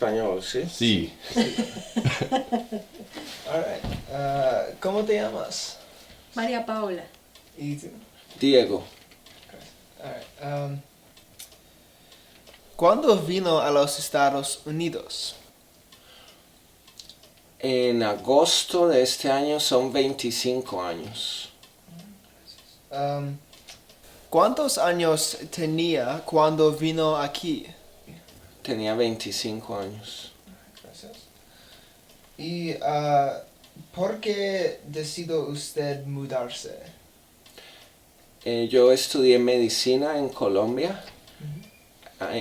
español, ¿sí? Sí. All right. ¿Cómo te llamas? María Paola. ¿Y tú? Diego. All right. ¿Cuándo vino a los Estados Unidos? En agosto de este año son 25 años. ¿Cuántos años tenía cuando vino aquí? Tenía 25 años. Gracias. ¿Y por qué decidió usted mudarse? Yo estudié medicina en Colombia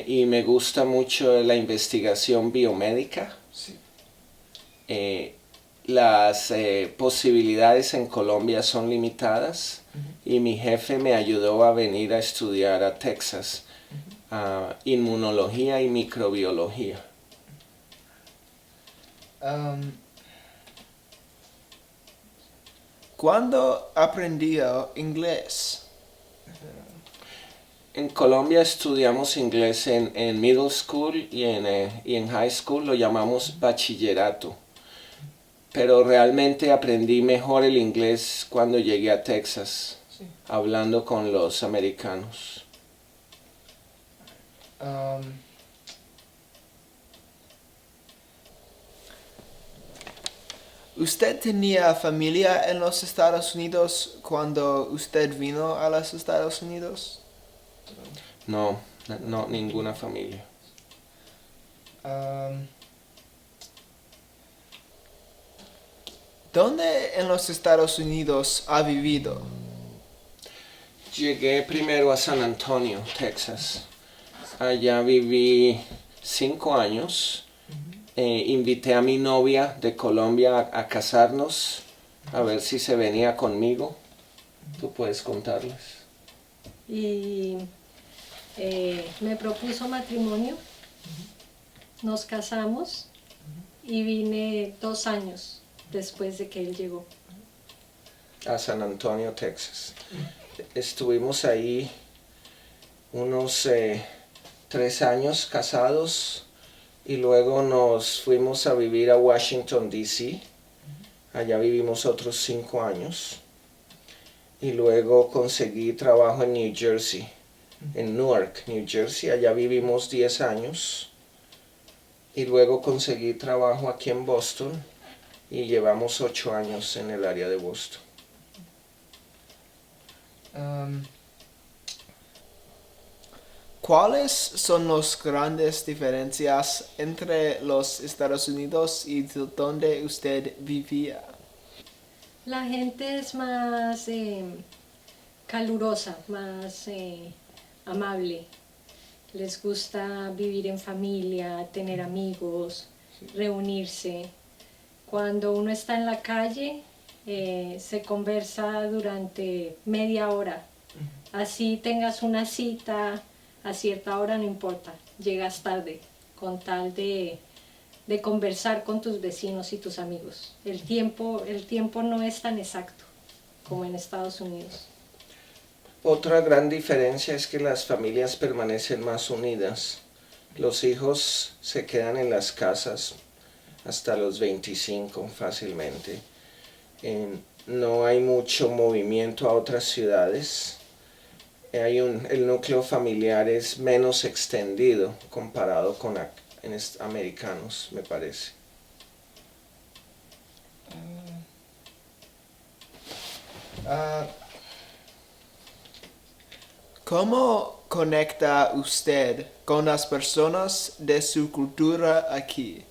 y me gusta mucho la investigación biomédica. Sí. Las posibilidades en Colombia son limitadas y mi jefe me ayudó a venir a estudiar a Texas, inmunología y microbiología. ¿Cuándo aprendió inglés? En Colombia estudiamos inglés en middle school y en high school lo llamamos bachillerato. Pero realmente aprendí mejor el inglés cuando llegué a Texas, Sí. hablando con los americanos. ¿Usted tenía familia en los Estados Unidos cuando usted vino a los Estados Unidos? No, ninguna familia. ¿Dónde en los Estados Unidos ha vivido? Llegué primero a San Antonio, Texas. Allá viví 5 años. Invité a mi novia de Colombia a casarnos, a ver si se venía conmigo. Tú puedes contarles. Y me propuso matrimonio. Nos casamos y vine 2 años después de que él llegó. A San Antonio, Texas. Estuvimos ahí unos 3 años casados y luego nos fuimos a vivir a Washington, D.C. Allá vivimos otros 5 años y luego conseguí trabajo en New Jersey, en Newark, New Jersey. Allá vivimos 10 años y luego conseguí trabajo aquí en Boston y llevamos 8 años en el área de Boston. ¿Cuáles son las grandes diferencias entre los Estados Unidos y donde usted vivía? La gente es más calurosa, más amable. Les gusta vivir en familia, tener amigos, reunirse. Cuando uno está en la calle, se conversa durante media hora. Así tengas una cita a cierta hora, no importa, llegas tarde, con tal de conversar con tus vecinos y tus amigos. El tiempo no es tan exacto como en Estados Unidos. Otra gran diferencia es que las familias permanecen más unidas. Los hijos se quedan en las casas hasta los 25 fácilmente. No hay mucho movimiento a otras ciudades. El núcleo familiar es menos extendido comparado con americanos, me parece. ¿Cómo conecta usted con las personas de su cultura aquí?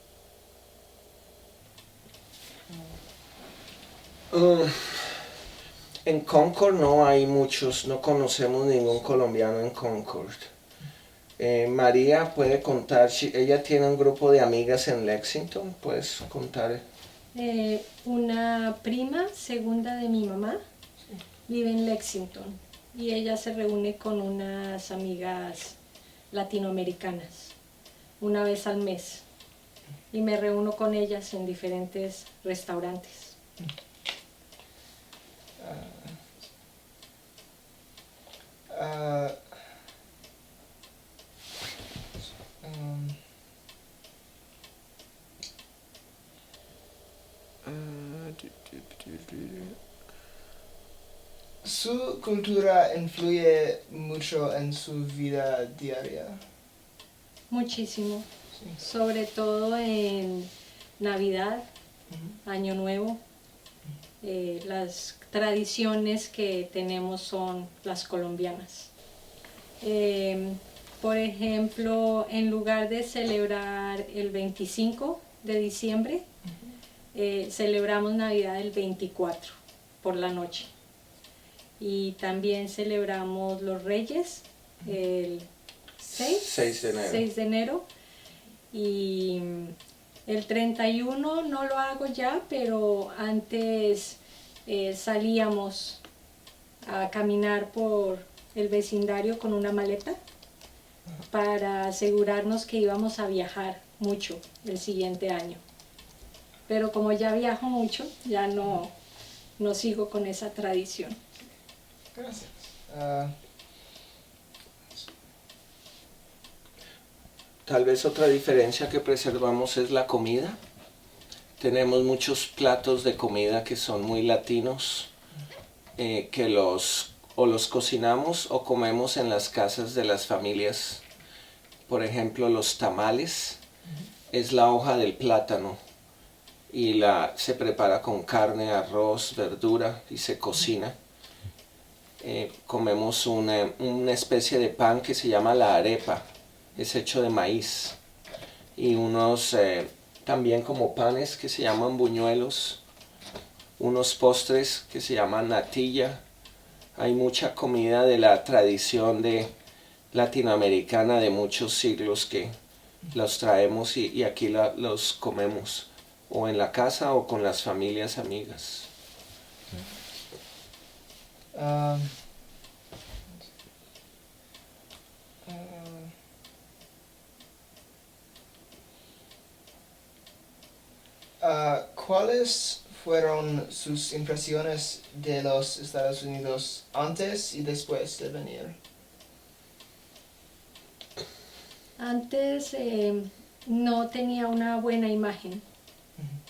En Concord no hay muchos, no conocemos ningún colombiano en Concord. María puede contar, ella tiene un grupo de amigas en Lexington, puedes contar. Una prima segunda de mi mamá vive en Lexington y ella se reúne con unas amigas latinoamericanas una vez al mes y me reúno con ellas en diferentes restaurantes. ¿Su cultura influye mucho en su vida diaria? Muchísimo, Sí. sobre todo en Navidad, Año Nuevo. Las tradiciones que tenemos son las colombianas. Por ejemplo, en lugar de celebrar el 25 de diciembre, celebramos Navidad el 24 por la noche. Y también celebramos los Reyes el 6 de enero. 6 de enero. Y el 31 no lo hago ya, pero antes salíamos a caminar por el vecindario con una maleta para asegurarnos que íbamos a viajar mucho el siguiente año. Pero como ya viajo mucho, ya no sigo con esa tradición. Gracias. Tal vez otra diferencia que preservamos es la comida. Tenemos muchos platos de comida que son muy latinos, que los cocinamos o comemos en las casas de las familias. Por ejemplo, los tamales es la hoja del plátano y se prepara con carne, arroz, verdura y se cocina. Comemos una especie de pan que se llama la arepa, es hecho de maíz, y unos también como panes que se llaman buñuelos, unos postres que se llaman natilla. Hay mucha comida de la tradición latinoamericana de muchos siglos que los traemos y aquí los comemos, o en la casa o con las familias amigas. ¿Cuáles fueron sus impresiones de los Estados Unidos antes y después de venir? Antes no tenía una buena imagen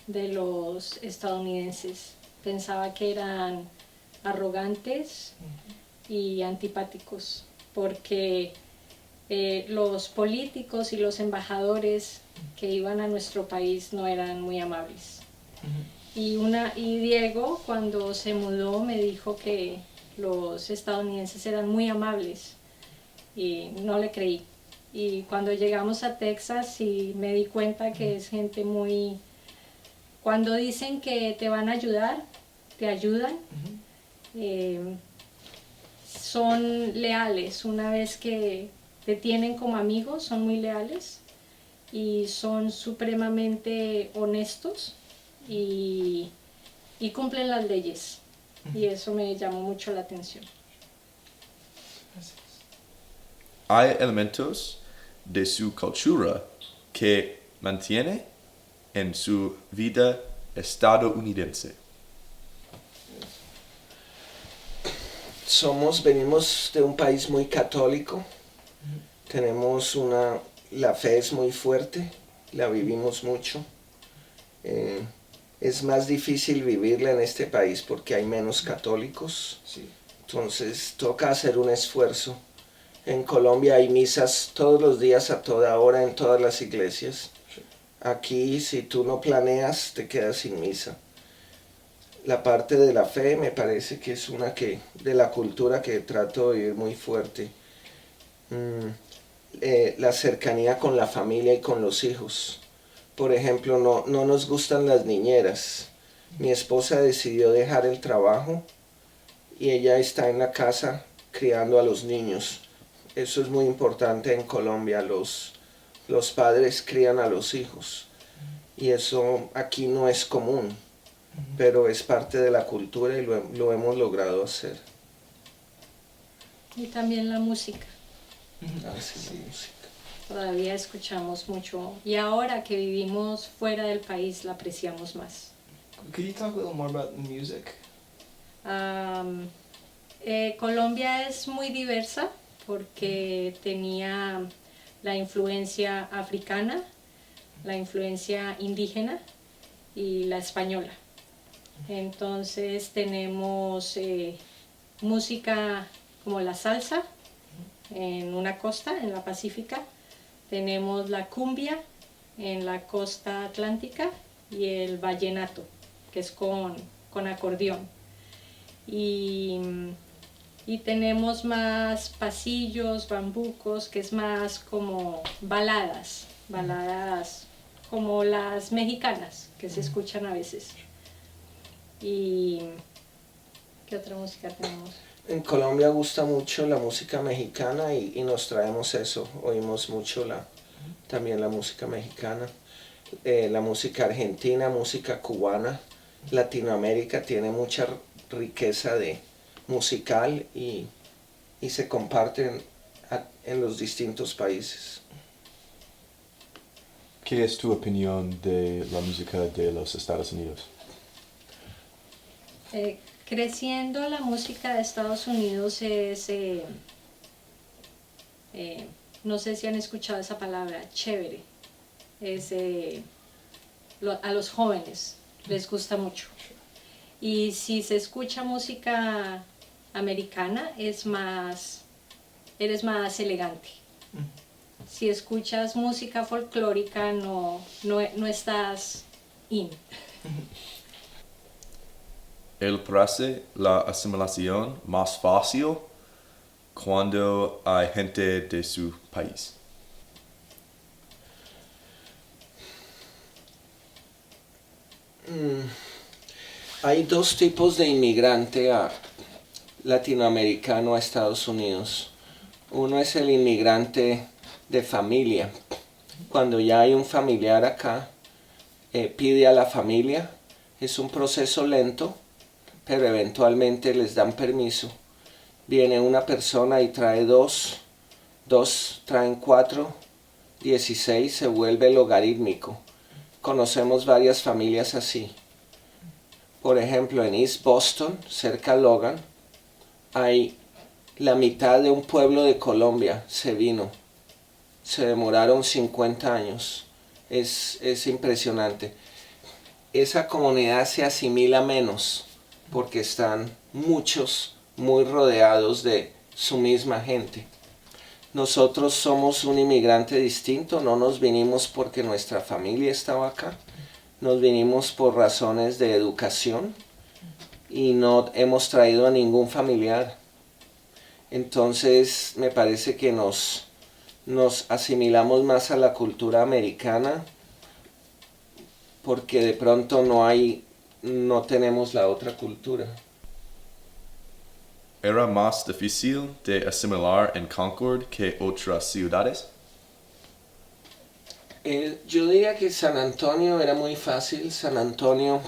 de los estadounidenses. Pensaba que eran arrogantes y antipáticos, porque los políticos y los embajadores que iban a nuestro país no eran muy amables. Y Diego, cuando se mudó, me dijo que los estadounidenses eran muy amables y no le creí. Y cuando llegamos a Texas sí me di cuenta que es gente muy... Cuando dicen que te van a ayudar, te ayudan. Son leales. Una vez que te tienen como amigos, son muy leales y son supremamente honestos y cumplen las leyes. Y eso me llamó mucho la atención. Hay elementos de su cultura que mantiene en su vida estadounidense. Venimos de un país muy católico, la fe es muy fuerte, la vivimos mucho. Es más difícil vivirla en este país porque hay menos católicos, Sí. entonces toca hacer un esfuerzo. En Colombia hay misas todos los días a toda hora en todas las iglesias. Aquí si tú no planeas te quedas sin misa. La parte de la fe me parece que es de la cultura que trato de vivir muy fuerte. La cercanía con la familia y con los hijos. Por ejemplo, no nos gustan las niñeras. Mi esposa decidió dejar el trabajo y ella está en la casa criando a los niños. Eso es muy importante en Colombia. Los padres crían a los hijos y eso aquí no es común, pero es parte de la cultura y lo hemos logrado hacer. Y también la música. Sí, la música. Todavía escuchamos mucho y ahora que vivimos fuera del país la apreciamos más. Could you talk a little more about the music? Colombia es muy diversa porque tenía la influencia africana, la influencia indígena y la española. Entonces tenemos música como la salsa en una costa, en la Pacífica. Tenemos la cumbia en la costa atlántica y el vallenato, que es con acordeón. Y tenemos más pasillos, bambucos, que es más como baladas como las mexicanas, que se escuchan a veces. ¿Y qué otra música tenemos? En Colombia gusta mucho la música mexicana y nos traemos eso, oímos mucho también la música mexicana, la música argentina, música cubana. Latinoamérica tiene mucha riqueza musical y se comparten en los distintos países. ¿Qué es tu opinión de la música de los Estados Unidos? Creciendo, la música de Estados Unidos es, no sé si han escuchado esa palabra, chévere. Es, a los jóvenes les gusta mucho. Y si se escucha música americana, eres más elegante. Si escuchas música folclórica, no estás in. ¿Él parece la asimilación más fácil cuando hay gente de su país? Hay dos tipos de inmigrante latinoamericano a Estados Unidos. Uno es el inmigrante de familia. Cuando ya hay un familiar acá, pide a la familia. Es un proceso lento, pero eventualmente les dan permiso. Viene una persona y trae dos traen 4, 16, se vuelve logarítmico. Conocemos varias familias así. Por ejemplo, en East Boston, cerca de Logan, hay la mitad de un pueblo de Colombia se vino. Se demoraron 50 años. Es impresionante. Esa comunidad se asimila menos porque están muchos muy rodeados de su misma gente. Nosotros somos un inmigrante distinto, no nos vinimos porque nuestra familia estaba acá, nos vinimos por razones de educación y no hemos traído a ningún familiar. Entonces me parece que nos asimilamos más a la cultura americana porque de pronto no tenemos la otra cultura. ¿Era más difícil de asimilar en Concord que otras ciudades? Yo diría que San Antonio era muy fácil. San Antonio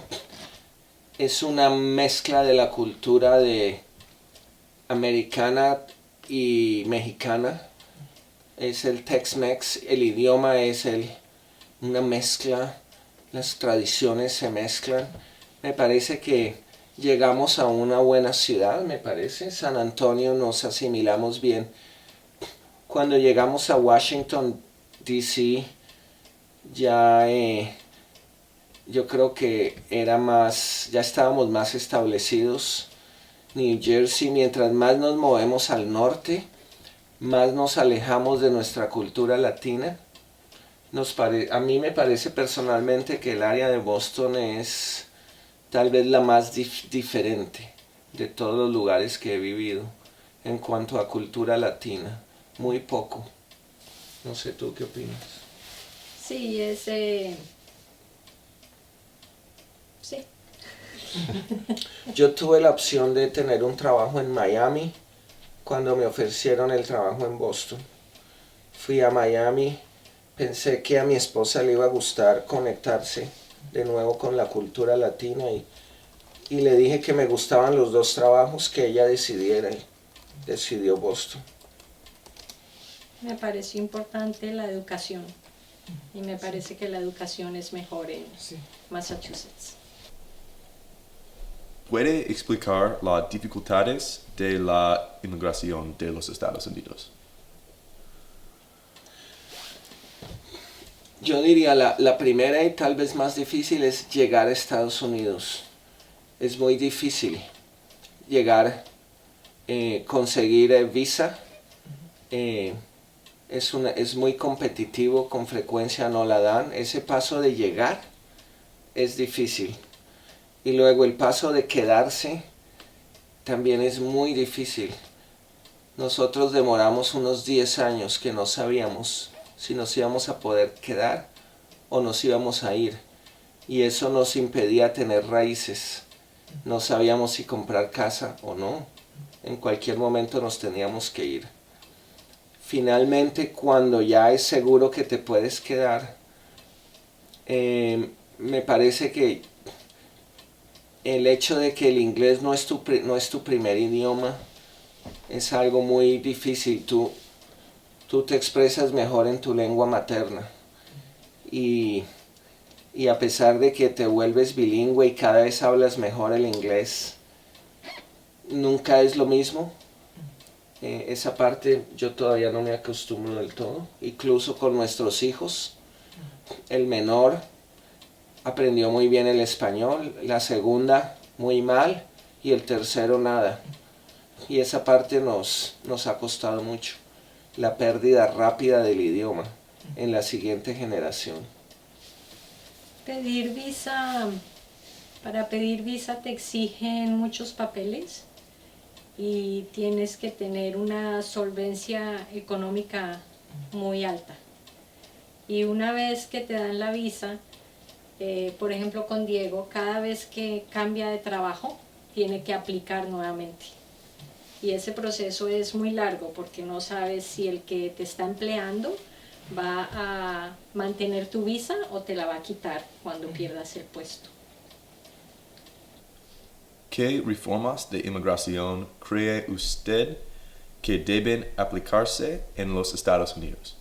es una mezcla de la cultura americana y mexicana. Es el Tex-Mex, el idioma es una mezcla, las tradiciones se mezclan. Me parece que llegamos a una buena ciudad, me parece. San Antonio nos asimilamos bien. Cuando llegamos a Washington, D.C., ya yo creo que ya estábamos más establecidos. New Jersey, mientras más nos movemos al norte, más nos alejamos de nuestra cultura latina. A mí me parece personalmente que el área de Boston es tal vez la más diferente de todos los lugares que he vivido en cuanto a cultura latina. Muy poco. No sé tú qué opinas. Sí, sí. Yo tuve la opción de tener un trabajo en Miami cuando me ofrecieron el trabajo en Boston. Fui a Miami, pensé que a mi esposa le iba a gustar conectarse de nuevo con la cultura latina y le dije que me gustaban los dos trabajos, que ella decidiera y decidió Boston. Me pareció importante la educación y me parece que la educación es mejor en Massachusetts. ¿Puede explicar las dificultades de la inmigración de los Estados Unidos? Yo diría la primera y tal vez más difícil es llegar a Estados Unidos. Es muy difícil llegar conseguir visa. Es muy competitivo, con frecuencia no la dan. Ese paso de llegar es difícil. Y luego el paso de quedarse también es muy difícil. Nosotros demoramos unos 10 años que no sabíamos si nos íbamos a poder quedar o nos íbamos a ir. Y eso nos impedía tener raíces. No sabíamos si comprar casa o no. En cualquier momento nos teníamos que ir. Finalmente, cuando ya es seguro que te puedes quedar, me parece que el hecho de que el inglés no es tu primer idioma es algo muy difícil. Tú te expresas mejor en tu lengua materna. Y a pesar de que te vuelves bilingüe y cada vez hablas mejor el inglés, nunca es lo mismo. Esa parte yo todavía no me acostumbro del todo. Incluso con nuestros hijos, el menor aprendió muy bien el español, la segunda muy mal y el tercero nada. Y esa parte nos ha costado mucho, la pérdida rápida del idioma en la siguiente generación. Para pedir visa te exigen muchos papeles y tienes que tener una solvencia económica muy alta. Y una vez que te dan la visa, por ejemplo con Diego, cada vez que cambia de trabajo, tiene que aplicar nuevamente. Y ese proceso es muy largo porque no sabes si el que te está empleando va a mantener tu visa o te la va a quitar cuando pierdas el puesto. ¿Qué reformas de inmigración cree usted que deben aplicarse en los Estados Unidos?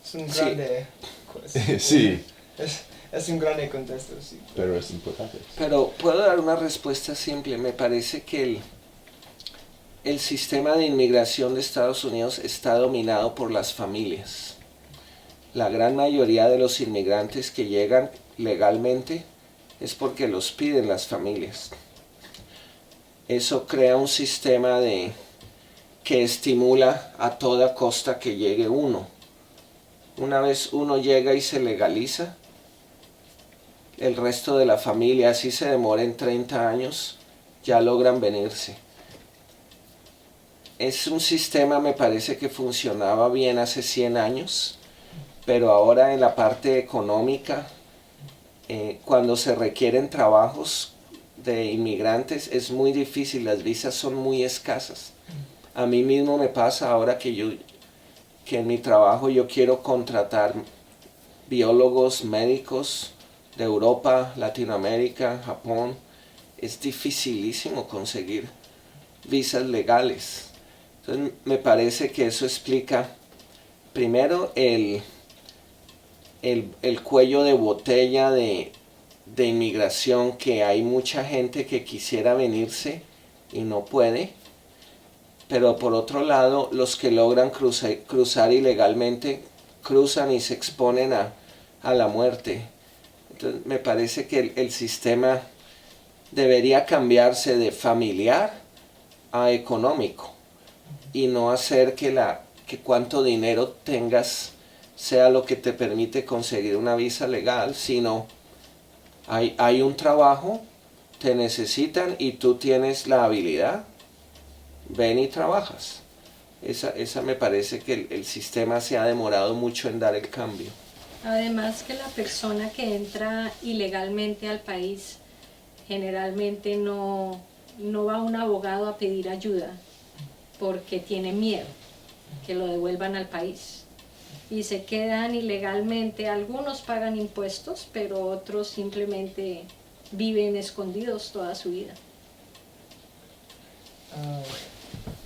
Es un grande... Sí, Es un grande contexto, sí. pero es importante. Pero puedo dar una respuesta simple. Me parece que el sistema de inmigración de Estados Unidos está dominado por las familias. La gran mayoría de los inmigrantes que llegan legalmente es porque los piden las familias. Eso crea un sistema que estimula a toda costa que llegue uno. Una vez uno llega y se legaliza, el resto de la familia, así se demoren 30 años, ya logran venirse. Es un sistema, me parece que funcionaba bien hace 100 años, pero ahora en la parte económica, cuando se requieren trabajos de inmigrantes, es muy difícil, las visas son muy escasas. A mí mismo me pasa ahora que en mi trabajo yo quiero contratar biólogos, médicos de Europa, Latinoamérica, Japón. Es dificilísimo conseguir visas legales. Entonces me parece que eso explica primero el cuello de botella de inmigración, que hay mucha gente que quisiera venirse y no puede. Pero por otro lado, los que logran cruzar ilegalmente, cruzan y se exponen a la muerte. Entonces me parece que el sistema debería cambiarse de familiar a económico y no hacer que cuánto dinero tengas sea lo que te permite conseguir una visa legal, sino hay un trabajo, te necesitan y tú tienes la habilidad, ven y trabajas. Esa me parece que el sistema se ha demorado mucho en dar el cambio. Además que la persona que entra ilegalmente al país generalmente no va a un abogado a pedir ayuda porque tiene miedo que lo devuelvan al país. Y se quedan ilegalmente, algunos pagan impuestos, pero otros simplemente viven escondidos toda su vida.